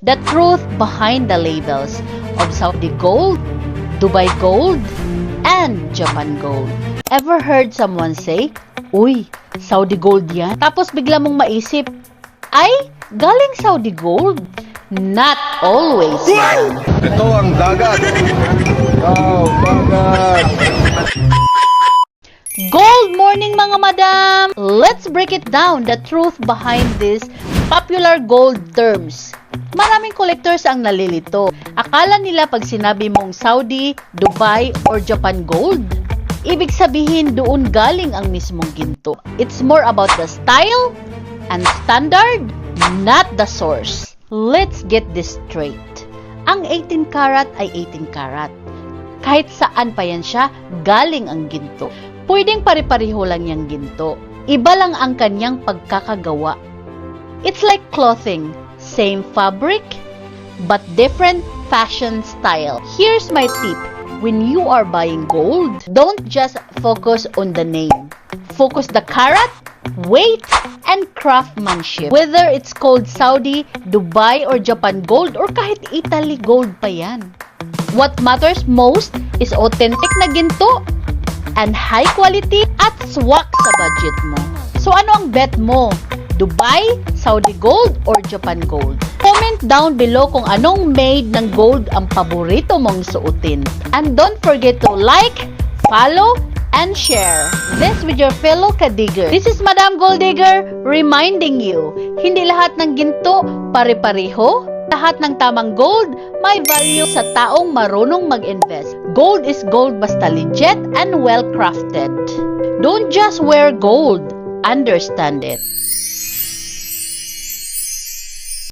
The truth behind the labels of Saudi gold, Dubai gold, and Japan gold. Ever heard someone say, "Uy, Saudi gold yan"? Tapos bigla mong maisip, ay, galing Saudi gold. Not always. Ito ang dagat. Oh, dagat. Gold morning mga madam! Let's break it down, the truth behind this popular gold terms. Maraming collectors ang nalilito. Akala nila pag sinabi mong Saudi, Dubai, or Japan gold, ibig sabihin doon galing ang mismong ginto. It's more about the style and standard, not the source. Let's get this straight. Ang 18 karat ay 18 karat. Kahit saan pa yan siya, galing ang ginto. Pwedeng pare-pareho lang yung ginto. Iba lang ang kanyang pagkakagawa. It's like clothing. Same fabric, but different fashion style. Here's my tip. When you are buying gold, don't just focus on the name. Focus the carat, weight, and craftsmanship. Whether it's called Saudi, Dubai, or Japan gold, or kahit Italy gold pa yan. What matters most is authentic na ginto and high quality at swak sa budget mo. So ano ang bet mo? Dubai, Saudi gold, or Japan gold? Comment down below kung anong made ng gold ang paborito mong suotin. And don't forget to like, follow, and share this with your fellow kadigger. This is Madam Gold Digger reminding you, hindi lahat ng ginto pare-pareho. Lahat ng tamang gold may value sa taong marunong mag-invest. Gold is gold basta legit and well-crafted. Don't just wear gold, understand it.